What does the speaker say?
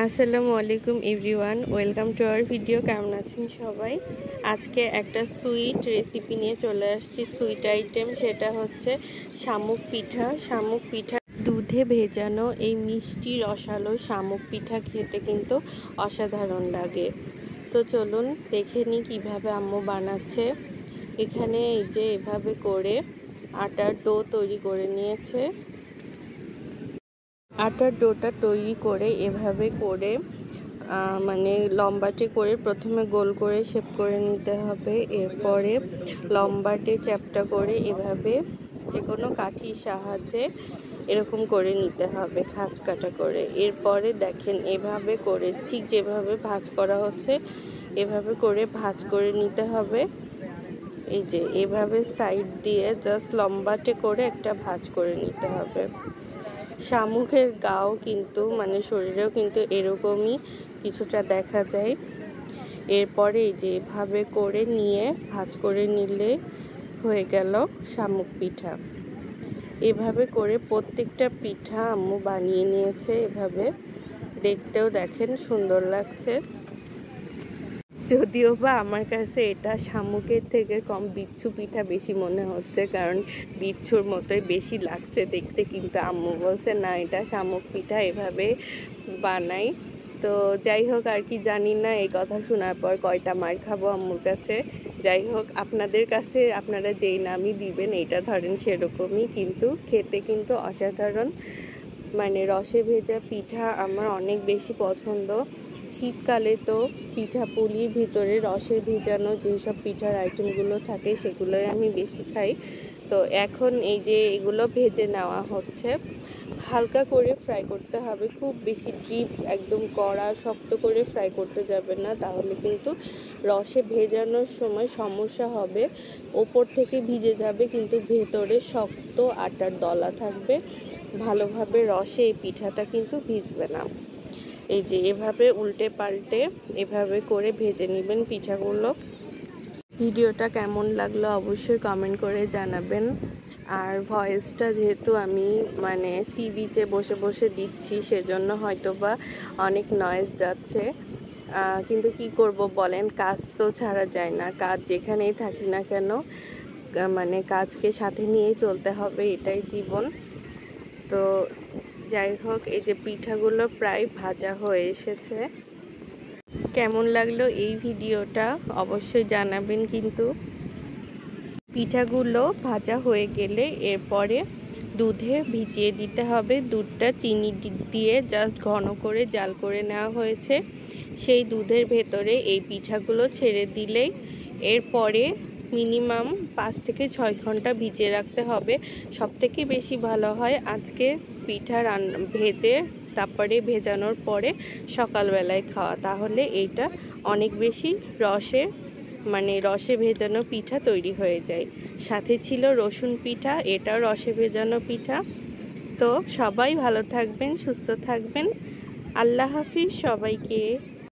আসসালামু আলাইকুম everyone, welcome to our video. কেমন আছেন সবাই? আজকে একটা সুইট রেসিপি নিয়ে চলে আসছি। সুইট আইটেম, সেটা হচ্ছে শামুক পিঠা। শামুক পিঠা দুধে ভেজানো এই মিষ্টি রসালো শামুক পিঠা খেতে কিন্তু অসাধারণ লাগে। তো চলুন দেখে নিই কীভাবে আম্মু বানাচ্ছে। এখানে এই যে এভাবে করে আটার ডো তৈরি করে নিয়েছে। আটার ডোটা তৈরি করে এভাবে করে মানে লম্বাটে করে প্রথমে গোল করে শেপ করে নিতে হবে। এরপরে লম্বাটে চ্যাপ্টা করে এভাবে যে কোনো কাঠির সাহায্যে এরকম করে নিতে হবে, খাঁজ কাটা করে। এরপরে দেখেন এভাবে করে ঠিক যেভাবে ভাঁজ করা হচ্ছে এভাবে করে ভাঁজ করে নিতে হবে। এই যে এভাবে সাইড দিয়ে জাস্ট লম্বাটে করে একটা ভাঁজ করে নিতে হবে। শামুকের গাও কিন্তু মানে শরীরেও কিন্তু এরকমই কিছুটা দেখা যায়। এরপরে এই যে এভাবে করে নিয়ে ভাঁজ করে নিলে হয়ে গেল শামুক পিঠা। এভাবে করে প্রত্যেকটা পিঠা আম্মু বানিয়ে নিয়েছে। এভাবে দেখতেও দেখেন সুন্দর লাগছে, যদিও বা আমার কাছে এটা শামুকের থেকে কম বিচ্ছু পিঠা বেশি মনে হচ্ছে, কারণ বিচ্ছুর মতোই বেশি লাগছে দেখতে। কিন্তু আম্মু বলছে না, এটা শামুক পিঠা, এভাবে বানাই। তো যাই হোক, আর কি জানি না এই কথা শোনার পর কয়টা মার খাবো আম্মুর কাছে। যাই হোক, আপনাদের কাছে আপনারা যেই নামই দিবেন এটা ধরেন সেরকমই, কিন্তু খেতে কিন্তু অসাধারণ। মানে রসে ভেজা পিঠা আমার অনেক বেশি পছন্দ। শীতকালে তো পিঠা পুলির ভিতরে রসে ভেজানো যেসব পিঠার আইটেমগুলো থাকে সেগুলোই আমি বেশি খাই। তো এখন এই যে এগুলো ভেজে নেওয়া হচ্ছে, হালকা করে ফ্রাই করতে হবে, খুব বেশি ডিপ একদম কড়া শক্ত করে ফ্রাই করতে যাবে না, তাহলে কিন্তু রসে ভেজানোর সময় সমস্যা হবে। ওপর থেকে ভিজে যাবে কিন্তু ভেতরে শক্ত আটার দলা থাকবে, ভালোভাবে রসে এই পিঠাটা কিন্তু ভিজবে না। এই যে এভাবে উল্টে পাল্টে এভাবে করে ভেজে নেবেন পিঠাগুলো। ভিডিওটা কেমন লাগলো অবশ্যই কমেন্ট করে জানাবেন। আর ভয়েসটা যেহেতু আমি মানে সি বিচে বসে বসে দিচ্ছি, সেজন্য হয়তো বা অনেক নয়েজ যাচ্ছে, কিন্তু কি করব বলেন, কাজ তো ছাড়া যায় না। কাজ যেখানেই থাকি না কেন মানে কাজকে সাথে নিয়েই চলতে হবে, এটাই জীবন। তো যাই হোক, এই যে পিঠাগুলো প্রায় ভাজা হয়ে এসেছে। কেমন লাগলো এই ভিডিওটা অবশ্যই জানাবেন। কিন্তু পিঠাগুলো ভাজা হয়ে গেলে এরপরে দুধে ভিজিয়ে দিতে হবে। দুধটা চিনি দিয়ে জাস্ট ঘন করে জাল করে নেওয়া হয়েছে। সেই দুধের ভেতরে এই পিঠাগুলো ছেড়ে দিলেই এরপরে মিনিমাম 5 থেকে 6 ঘন্টা ভিজিয়ে রাখতে হবে। সবথেকে বেশি ভালো হয় আজকে পিঠা ভেজে তারপরে ভেজানোর পরে সকালবেলায় খাওয়া, তাহলে এইটা অনেক বেশি রসে ভেজানো পিঠা তৈরি হয়ে যায়। সাথে ছিল রসুন পিঠা, এটাও রসে ভেজানো পিঠা। তো সবাই ভালো থাকবেন, সুস্থ থাকবেন। আল্লাহ হাফিজ সবাইকে।